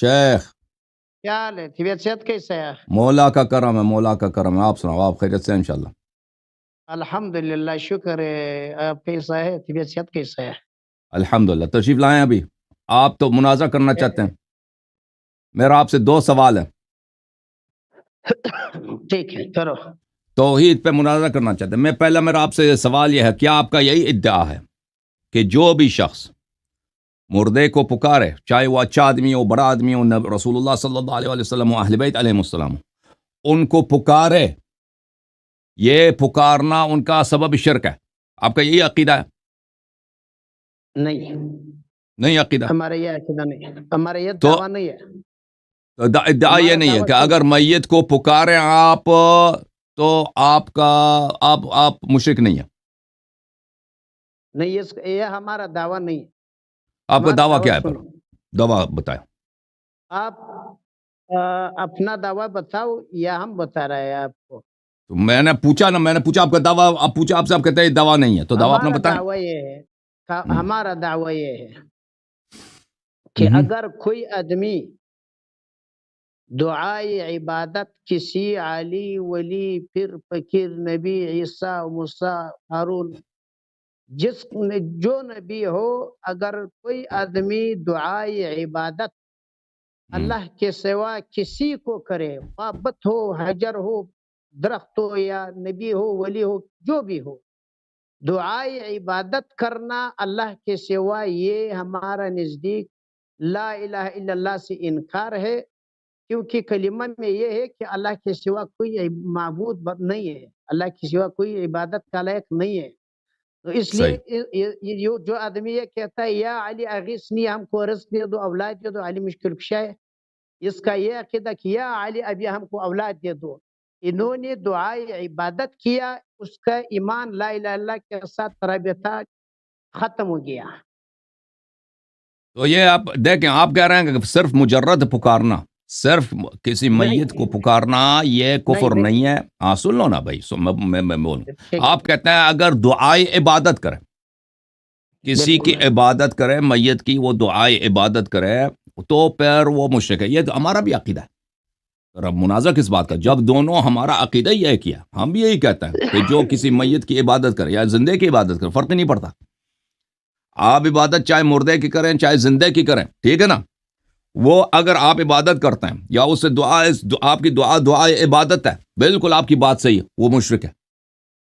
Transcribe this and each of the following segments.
شیخ کیا حال ہے؟ طبیعت صحت کیسا ہے؟ مولا کا کرم ہے، مولا کا کرم ہے. آپ سناؤ، آپ خیریت سے ہیں انشاءاللہ؟ الحمدللہ، شکر ہے. آپ کیسا ہے؟ طبیعت صحت کیسا ہے؟ الحمدللہ. تشریف لائیں. ابھی آپ تو مناظرہ کرنا چاہتے ہیں. میرا آپ سے 2 سوال ہے. ٹھیک ہے، کرو. توحید پہ مناظرہ کرنا چاہتے ہیں. پہلا میرا آپ سے سوال یہ ہے، کیا آپ کا یہی ادعا ہے کہ جو بھی شخص مردے کو پکارے، چاہے وہ اچھا آدمی ہو، بڑا آدمی ہو، رسول اللہ صلی اللہ علیہ وسلم و اہل بیت علیہ السلام، ان کو پکارے، یہ پکارنا ان کا سبب شرک ہے؟ آپ کا یہی عقیدہ ہے؟ نہیں، نہیں عقیدہ؟ ہمارا یہ عقیدہ نہیں ہے، ہمارا یہ تو دعویٰ نہیں ہے. ادعا یہ نہیں ہے کہ اگر میت کو پکارے آپ تو آپ مشرک نہیں ہیں؟ نہیں، یہ ہمارا دعویٰ نہیں ہے. آپ کا دعویٰ کیا ہے؟ پر دعویٰ بتائیں. آپ اپنا دعویٰ بتاؤ یا ہم بتا رہے ہیں آپ کو؟ تو میں نے پوچھا آپ کا دعویٰ، آپ پوچھا، آپ سے آپ کہتے ہیں دعویٰ نہیں ہے، تو دعویٰ اپنا بتائیں. ہمارا دعویٰ یہ ہے کہ اگر کوئی آدمی دعائے عبادت کسی علی، ولی، پھر فقیر، نبی، عیسیٰ، موسیٰ، ہارون، جو نبی ہو، اگر کوئی آدمی دعائے عبادت اللہ کے سوا کسی کو کرے، محبت ہو، حجر ہو، درخت ہو، یا نبی ہو، ولی ہو، جو بھی ہو، دعائے عبادت کرنا اللہ کے سوا، یہ ہمارا نزدیک لا الہ الا اللہ سے انکار ہے. کیونکہ کلمہ میں یہ ہے کہ اللہ کے سوا کوئی معبود نہیں ہے، اللہ کے سوا کوئی عبادت کا لائق نہیں ہے. تو اس لیے جو آدمی یہ کہتا ہے یا علی اغیثنی، ہم کو رزق دے دو، اولاد دے دو، علی مشکل کشا ہے، اس کا یہ عقیدہ کہ یا علی ابھی ہم کو اولاد دے دو، انہوں نے دعائے عبادت کیا، اس کا ایمان لا الہ الا اللہ کے ساتھ رابطہ ختم ہو گیا. تو یہ آپ دیکھیں، آپ کہہ رہے ہیں کہ صرف مجرد پکارنا، صرف کسی میت کو پکارنا یہ کفر نہیں ہے. ہاں سن لو نا بھائی، میں بولوں. آپ کہتے ہیں اگر دعائے عبادت کرے، کسی کی عبادت کرے، میت کی وہ دعائے عبادت کرے، تو پھر وہ مشرک ہے. یہ تو ہمارا بھی عقیدہ ہے. رب منازع کس بات کا؟ جب دونوں ہمارا عقیدہ ہی ہے، کیا ہم بھی یہی کہتے ہیں کہ جو کسی میت کی عبادت کرے یا زندے کی عبادت کرے، فرق نہیں پڑتا. آپ عبادت چاہے مردے کی کریں چاہے زندے کی کریں، ٹھیک ہے نا. وہ اگر آپ عبادت کرتے ہیں یا اس سے آپ کی دعا عبادت ہے، بالکل آپ کی بات صحیح ہے، وہ مشرک ہے.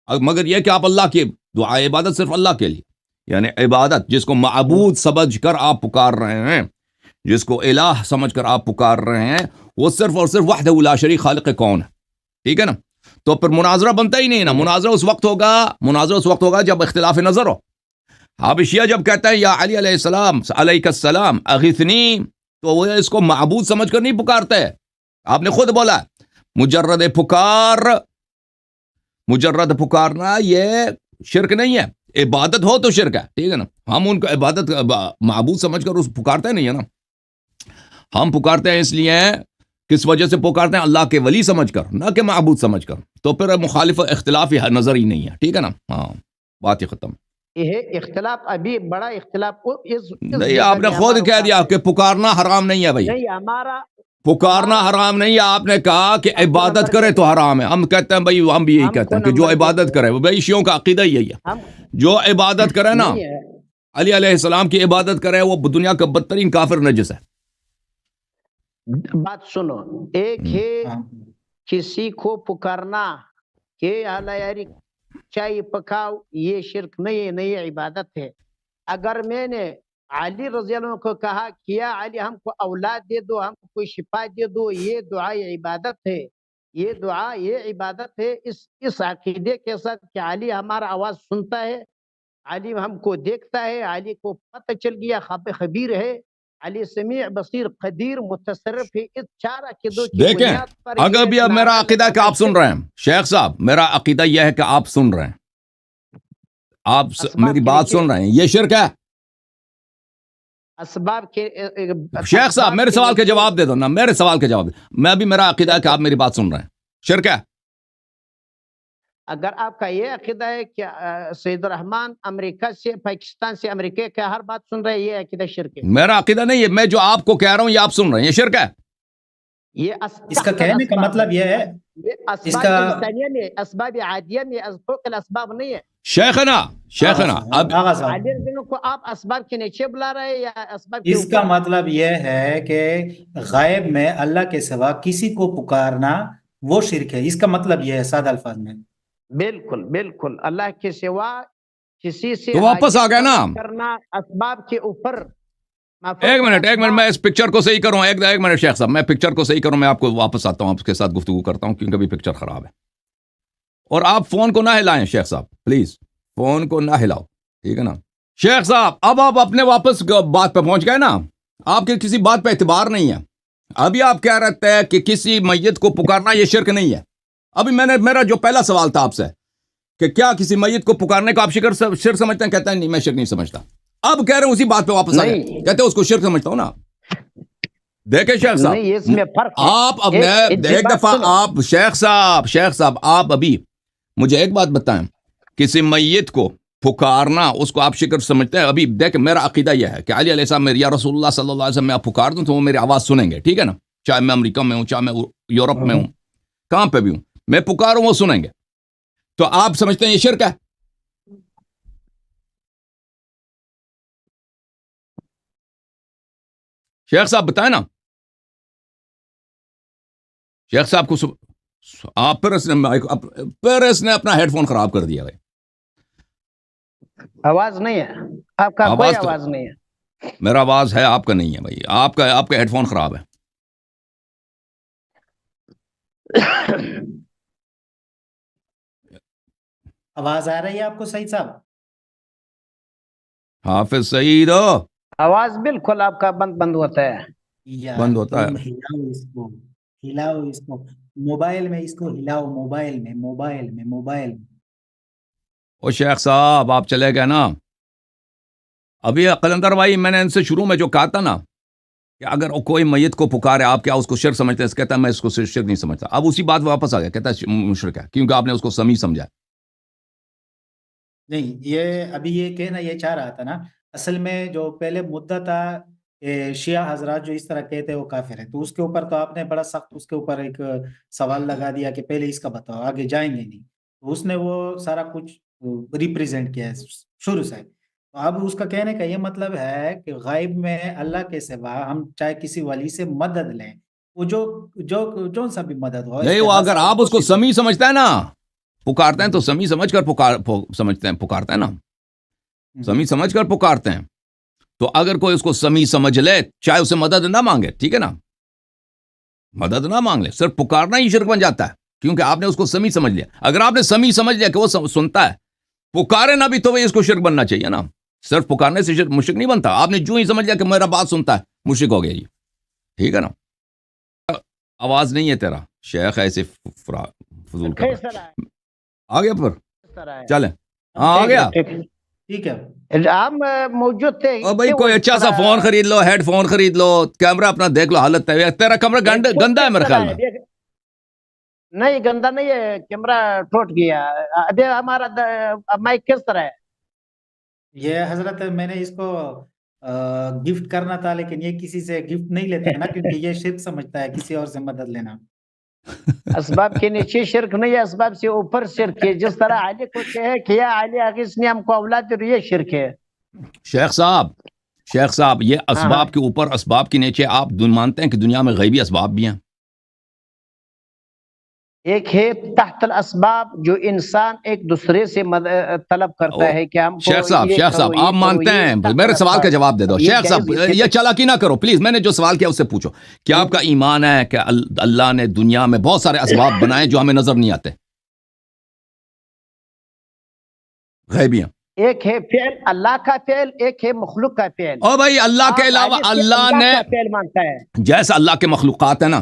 مگر یہ کہ آپ اللہ کی دعا عبادت صرف اللہ کے لیے، یعنی عبادت جس کو معبود سمجھ کر آپ پکار رہے ہیں، جس کو الہ سمجھ کر آپ پکار رہے ہیں، وہ صرف اور صرف وحدہ لا شریک خالق کون ہے. ٹھیک ہے نا. تو پھر مناظرہ بنتا ہی نہیں نا. مناظرہ اس وقت ہوگا جب اختلاف نظر ہو. حبشیہ جب کہتا ہے یا علی علیہ السلام علیہ السلام اغیثنی، تو وہ اس کو معبود سمجھ کر نہیں پکارتے. آپ نے خود بولا مجرد پکارنا یہ شرک نہیں ہے. عبادت ہو تو شرک ہے. ٹھیک ہے نا. ہم ان کو عبادت معبود سمجھ کر اس پکارتے نہیں ہے نا. ہم پکارتے ہیں اس لیے، کس وجہ سے پکارتے ہیں؟ اللہ کے ولی سمجھ کر، نہ کہ معبود سمجھ کر. تو پھر مخالف اختلاف نظر ہی نہیں ہے. ٹھیک ہے نا. ہاں، بات ہی ختم. یہ اختلاف ابھی بڑا اختلاف نہیں، آپ نے خود کہہ دیا کہ پکارنا حرام نہیں ہے. بھائی پکارنا حرام نہیں ہے. آپ نے کہا کہ عبادت کرے تو حرام ہے. ہم کہتے ہیں بھائی، ہم بھی یہی کہتے ہیں کہ جو عبادت کرے، بھائی شیعوں کا عقیدہ یہی ہے، جو عبادت کرے نا، علی علیہ السلام کی عبادت کرے، وہ دنیا کا بدترین کافر نجس ہے. بات سنو، ایک ہے کسی کو پکارنا کہ یاری چائے پکاؤ، یہ شرک نہیں ہے، نہیں عبادت ہے. اگر میں نے علی رضی اللہ عنہ کو کہا کیا علی ہم کو اولاد دے دو، ہم کو کوئی شفا دے دو، یہ دعا عبادت ہے، یہ دعا یہ عبادت ہے. اس عقیدے کے ساتھ کہ علی ہمارا آواز سنتا ہے، علی ہم کو دیکھتا ہے، علی کو پتہ چل گیا، خبیر ہے، علی سمیع بصیر قدیر متصرف ہے. اس چار عقیدوں کی بنیاد پر اگر بھی اب میرا عقیدہ کہ آپ سن رہے ہیں شیخ صاحب، میرا عقیدہ یہ ہے کہ آپ سن رہے ہیں، آپ میری بات سن رہے ہیں، یہ شرک ہے. اسباب کے شیخ صاحب میرے سوال کے جواب دے دو نا، میرے سوال کے جواب دے. میں بھی میرا عقیدہ ہے کہ آپ میری بات سن رہے ہیں، شرک ہے. اگر آپ کا یہ عقیدہ ہے کہ سید الرحمان امریکہ سے پاکستان سے امریکہ کا ہر بات سن رہے ہیں، یہ عقیدہ شرک ہے. میرا عقیدہ نہیں ہے، میں جو آپ کو کہہ رہا ہوں یہ آپ سن رہے ہیں، یہ شرک ہے. یہ اس کا کہنے کا مطلب یہ ہے یہ اس اسباب کا انسانیہ میں، اسباب عادیہ میں، فوق الاسباب نہیں ہے. شیخنا اب آغا صاحب، عادی دنوں کو آپ اسباب کے نیچے بلا رہے ہیں یا اسباب کے اس کا اوپر؟ مطلب یہ ہے کہ غائب میں اللہ کے سوا کسی کو پکارنا وہ شرک ہے. اس کا مطلب یہ ہے سادہ الفاظ میں. بالکل بالکل، اللہ کے سوا کسی سے تو واپس آ گیا نا. طلب کرنا اسباب کے اوپر. ایک منٹ میں اس پکچر کو صحیح کروں. ایک منٹ شیخ صاحب، میں پکچر کو صحیح کروں، میں آپ کو واپس آتا ہوں، آپ کے ساتھ گفتگو کرتا ہوں کیونکہ ابھی پکچر خراب ہے. اور آپ فون کو نہ ہلائیں شیخ صاحب، پلیز فون کو نہ ہلاؤ، ٹھیک ہے نا. شیخ صاحب اب آپ اپنے واپس بات پہ پہنچ گئے نا. آپ کے کسی بات پہ اعتبار نہیں ہے. ابھی آپ کہہ رہے تھے کہ کسی میت کو پکارنا یہ شرک نہیں ہے. ابھی میرا جو پہلا سوال تھا آپ سے کہ کیا کسی میت کو پکارنے کو آپ شرک سمجھتے ہیں؟ کہتا ہے نہیں، میں شرک نہیں سمجھتا. اب کہہ رہے ہیں اسی بات پہ واپس آ گئے، کہتے ہیں اس کو شرک سمجھتا ہوں نا. دیکھیں شیخ صاحب، نہیں، اس میں فرق ہے. آپ اب ایک دفعہ آپ شیخ صاحب آپ ابھی مجھے ایک بات بتائیں، کسی میت کو پکارنا اس کو آپ شرک سمجھتے ہیں؟ ابھی دیکھ، میرا عقیدہ یہ ہے کہ علی علیہ السلام یا رسول اللہ صلی اللہ علیہ وسلم میں آپ پکار دوں تو وہ میری آواز سنیں گے، ٹھیک ہے نا. چاہے میں امریکہ میں ہوں، چاہے میں یورپ میں ہوں، کہاں پہ بھی ہوں، میں پکاروں وہ سنیں گے. تو آپ سمجھتے ہیں یہ شرک ہے؟ شیخ صاحب بتائیں نا. شیخ صاحب کو آپ پھر اس نے اپنا ہیڈ فون خراب کر دیا. آواز نہیں ہے آپ کا، کوئی آواز نہیں ہے. میرا آواز ہے، آپ کا نہیں ہے بھائی. آپ کا ہیڈ فون خراب ہے. آواز آ رہی ہے آپ کو سعید صاحب؟ حافظ سعید ہو، آواز بالکل آپ کا بند ہوتا ہے. بند ہوتا ہے. ہلاؤ اس کو موبائل میں، اس کو ہلاؤ موبائل میں. او شیخ صاحب آپ چلے گئے نا. ابھی قلندر بھائی میں نے ان سے شروع میں جو کہا تھا نا کہ اگر کوئی میت کو پکارے آپ کیا اس کو شرک سمجھتے ہیں؟ کہتا ہے میں اس کو شرک نہیں سمجھتا. اب اسی بات واپس آ گیا، کہتا ہے مشرک ہے کیونکہ آپ نے اس کو سمیع سمجھا. نہیں، یہ ابھی یہ کہنا یہ چاہ رہا تھا نا، اصل میں جو پہلے مدعا تھا شیعہ حضرات جو اس طرح کہتے ہیں وہ کافر ہے، تو اس کے اوپر تو آپ نے بڑا سخت اس کے اوپر ایک سوال لگا دیا کہ پہلے اس کا بتاؤ، آگے جائیں گے نہیں. تو اس نے وہ سارا کچھ ریپریزنٹ کیا ہے شروع سے. تو اب اس کا کہنے کا یہ مطلب ہے کہ غائب میں اللہ کے سوا ہم چاہے کسی ولی سے مدد لیں، وہ جو سا بھی مدد ہو. نہیں، وہ اگر آپ اس کو سمیع سمجھتا ہے نا، پکارتے ہیں تو سمیع سمجھ کر پکارتے ہیں نا، سمیع سمجھ کر پکارتے ہیں. تو اگر کوئی اس کو سمیع سمجھ لے، چاہے اسے مدد نہ مانگے، ٹھیک ہے نا، مدد نہ مانگ لے، صرف پکارنا ہی شرک بن جاتا ہے کیونکہ آپ نے اس کو سمیع سمجھ لیا. اگر آپ نے سمیع سمجھ لیا کہ وہ سنتا ہے، پکارے نہ بھی تو اس کو شرک بننا چاہیے نا. صرف پکارنے سے مشرک نہیں بنتا. آپ نے جو ہی سمجھ لیا کہ میرا بات سنتا ہے، مشرک ہو گیا جی، ٹھیک ہے نا. آواز نہیں ہے تیرا شیخ، ایسے فضول کر رہا ہے. آ گیا پھر چلیں. ہاں آ گیا، ٹھیک ہے. آپ موجود تھے. بھائی کوئی اچھا سا فون خرید لو، ہیڈ فون خرید لو، کیمرہ اپنا دیکھ لو. حالت ہے تیرا کیمرہ گندا ہے میرے خیال میں. نہیں گندا نہیں ہے، کیمرہ ٹوٹ گیا. ابھی ہمارا مائک کس طرح ہے؟ یہ حضرت میں نے اس کو گفٹ کرنا تھا، لیکن یہ کسی سے گفٹ نہیں لیتا ہے نا، کیونکہ یہ شرک سمجھتا ہے کسی اور سے مدد لینا. اسباب کے نیچے شرک نہیں ہے، اسباب سے اوپر شرک ہے. جس طرح علی کو کہے کہ یا علی اغیث نے ہم کو اولاد دی، یہ شرک ہے. شیخ صاحب یہ اسباب کے اوپر اسباب کے نیچے آپ مانتے ہیں کہ دنیا میں غیبی اسباب بھی ہیں؟ ایک ہے تحت الاسباب جو انسان ایک دوسرے سے طلب کرتا ہے کہ ہم کو. شیخ صاحب آپ مانتے ہیں؟ میرے سوال کا جواب دے دو شیخ صاحب. یہ چالاکی نہ کرو پلیز، میں نے جو سوال کیا اس سے پوچھو. کیا آپ کا ایمان ہے کہ اللہ نے دنیا میں بہت سارے اسباب بنائے جو ہمیں نظر نہیں آتے، غیبی ہیں؟ ایک ہے فعل اللہ کا فعل، ایک ہے مخلوق کا فعل. او بھائی اللہ کے علاوہ اللہ نے فعل مانتا ہے، جیسا اللہ کے مخلوقات ہیں نا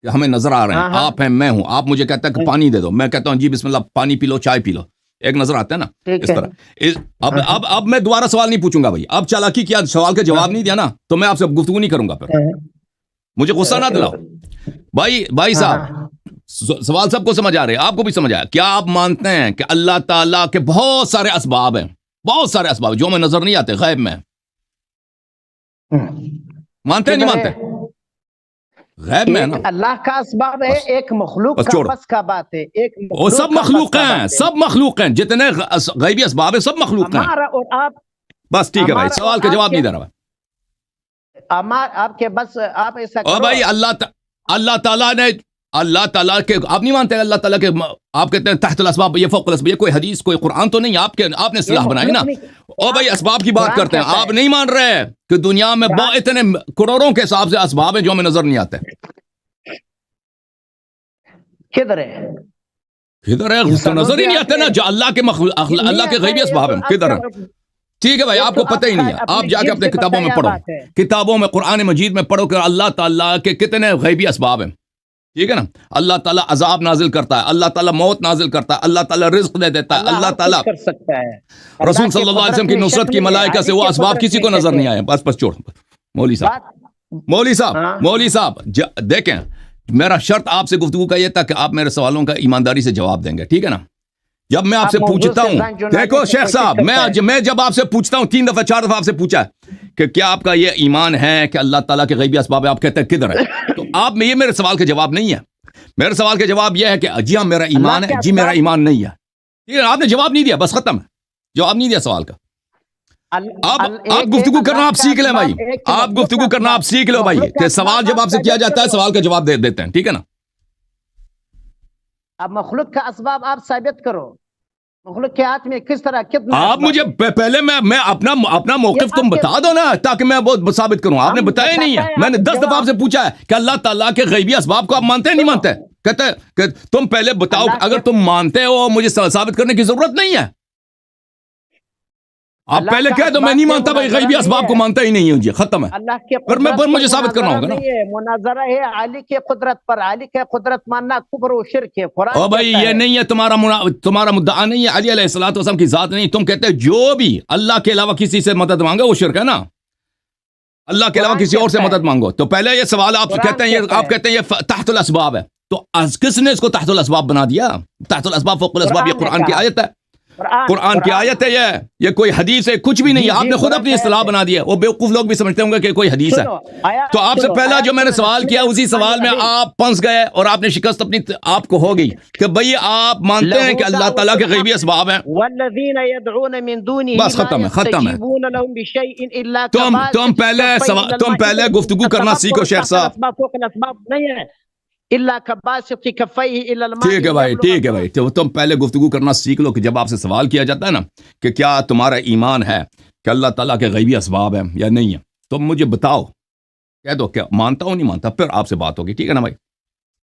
ہمیں نظر آ رہے ہیں. آپ ہیں، میں ہوں، آپ مجھے کہتا ہے کہ پانی دے دو، میں کہتا ہوں جی بسم اللہ پانی پی لو، چائے پی لو، ایک نظر آتا ہے نا اس طرح. اب میں دوبارہ سوال نہیں پوچھوں گا بھائی. اب چالاکی کیا، سوال کا جواب نہیں دیا نا تو میں آپ سے گفتگو نہیں کروں گا. پھر مجھے غصہ نہ دلاؤ بھائی صاحب. سوال سب کو سمجھ آ رہے ہیں، آپ کو بھی سمجھ آیا؟ کیا آپ مانتے ہیں کہ اللہ تعالیٰ کے بہت سارے اسباب ہیں، بہت سارے اسباب جو ہمیں نظر نہیں آتے، غیب میں؟ مانتے ہیں نہیں مانتے؟ غیب میں ہے نا، اللہ کا اسباب ہے، ایک مخلوق بس کا چھوڑو، بس کا بات ہے، ایک وہ سب کا بس مخلوق کا ہیں، بات ہے۔ سب مخلوق ہیں، جتنے غیبی اسباب ہیں سب مخلوق ہیں۔ ہمارا اور آپ، بس ٹھیک ہے بھائی، ہمارا سوال اور کا آپ جواب نہیں کے- دے رہا۔ آپ کے بس آپ ایسا اور کرو۔ بھائی اللہ تعالیٰ نے، اللہ تعالیٰ کے، آپ نہیں مانتے اللہ تعالیٰ کے، آپ کہتے ہیں تحت الاسباب، یہ فوق الاسباب، یہ کوئی حدیث کوئی قرآن تو نہیں، آپ نے اصطلاح بنائی نا۔ اور بھائی اسباب کی بات کرتے ہیں، آپ نہیں مان رہے کہ دنیا میں بہت اتنے کروڑوں کے حساب سے اسباب ہیں جو ہمیں نظر نہیں آتے؟ کدھر ہے؟ کدھر ہے؟ تو نظر ہی نہیں آتے نا، جو اللہ کے اللہ کے غیبی اسباب ہیں، کدھر ہیں؟ ٹھیک ہے بھائی، آپ کو پتہ ہی نہیں ہے، آپ جا کے اپنے کتابوں میں پڑھو، کتابوں میں قرآن مجید میں پڑھو کہ اللہ تعالیٰ کے کتنے غیبی اسباب ہیں، ٹھیک ہے نا؟ اللہ تعالیٰ عذاب نازل کرتا ہے، اللہ تعالیٰ موت نازل کرتا ہے، اللہ تعالیٰ رزق دے دیتا ہے، اللہ تعالیٰ کر سکتا ہے۔ رسول صلی اللہ علیہ وسلم کی نصرت کی ملائکہ سے وہ اسباب کسی کو نظر نہیں آئے۔ بس چھوڑ مولوی صاحب دیکھیں، میرا شرط آپ سے گفتگو کا یہ تھا کہ آپ میرے سوالوں کا ایمانداری سے جواب دیں گے، ٹھیک ہے نا؟ جب میں آپ سے پوچھتا ہوں، دیکھو شیخ صاحب، میں جب آپ سے پوچھتا ہوں، 3 دفعہ 4 دفعہ آپ سے پوچھا ہے کہ کیا آپ کا یہ ایمان ہے کہ اللہ تعالیٰ کے غیبی اسباب ہے، آپ کہتے ہیں کدھر ہے؟ تو آپ میں یہ میرے سوال کا جواب نہیں ہے۔ میرے سوال کا جواب یہ ہے کہ جی ہاں میرا ایمان ہے، جی میرا ایمان نہیں ہے، ٹھیک ہے؟ آپ نے جواب نہیں دیا، بس ختم ہے، جواب نہیں دیا سوال کا۔ آپ گفتگو کرنا آپ سیکھ لیں بھائی، آپ گفتگو کرنا آپ سیکھ لو بھائی، کہ سوال جب آپ سے کیا جاتا ہے سوال کا جواب دے دیتے ہیں، ٹھیک ہے نا؟ اب مخلوق کا اسباب آپ ثابت کرو، مخلوق کے ہاتھ میں کس طرح کتنا آپ مجھے پہلے میں اپنا موقف تم بتا دو نا، تاکہ میں وہ ثابت کروں۔ آپ نے بتایا نہیں ہے، میں نے 10 دفعہ آپ سے پوچھا ہے کہ اللہ تعالیٰ کے غیبی اسباب کو آپ مانتے ہیں نہیں مانتے؟ کہتے کہ تم پہلے بتاؤ، اگر تم مانتے ہو مجھے ثابت کرنے کی ضرورت نہیں ہے۔ آپ پہلے کہہ دو میں نہیں مانتا بھائی، غیبی اسباب کو مانتا ہی نہیں ہوں، جی ختم ہے۔ اللہ کے پھر مجھے ثابت کرنا ہوگا نا۔ مناظرہ ہے علی کے قدرت پر، علی کے قدرت ماننا کفر و شرک ہے۔ قرآن او بھائی یہ نہیں ہے تمہارا مدعا نہیں ہے علی علیہ الصلوۃ والسلام کی ذات نہیں، تم کہتے جو بھی اللہ کے علاوہ کسی سے مدد مانگے وہ شرک ہے نا، اللہ کے علاوہ کسی اور سے مدد مانگو۔ تو پہلے یہ سوال آپ کہتے ہیں یہ تحت الاسباب ہے، تو کس نے اس کو تحت الاسباب بنا دیا؟ تحت الاسباب فوق الاسباب، یہ قرآن کی آیت ہے، قرآن کی آیت ہے، یہ کوئی حدیث ہے، کچھ بھی نہیں ہے، آپ نے خود اپنی اصطلاح بنا دی ہے۔ وہ بیوقوف لوگ بھی سمجھتے ہوں گے کہ کوئی حدیث ہے۔ تو آپ سے پہلا جو میں نے سوال کیا اسی سوال میں آپ پھنس گئے اور آپ نے شکست اپنی آپ کو ہو گئی کہ بھئی آپ مانتے ہیں کہ اللہ تعالیٰ کے غیبی اسباب ہیں، والذین یدعون من دونه بس ختم ہے۔ یستجیبون لهم بشیء الا تم پہلے گفتگو کرنا سیکھو شیخ صاحب۔ فوق الاسباب نہیں ہے الا کباسط کفیہ الى الماء۔ ٹھیک ہے بھائی، تو تم پہلے گفتگو کرنا سیکھ لو کہ جب آپ سے سوال کیا جاتا ہے نا کہ کیا تمہارا ایمان ہے کہ اللہ تعالیٰ کے غیبی اسباب ہیں یا نہیں ہے، تم مجھے بتاؤ، کہہ دو کہ مانتا ہوں نہیں مانتا، پھر آپ سے بات ہوگی، ٹھیک ہے نا بھائی؟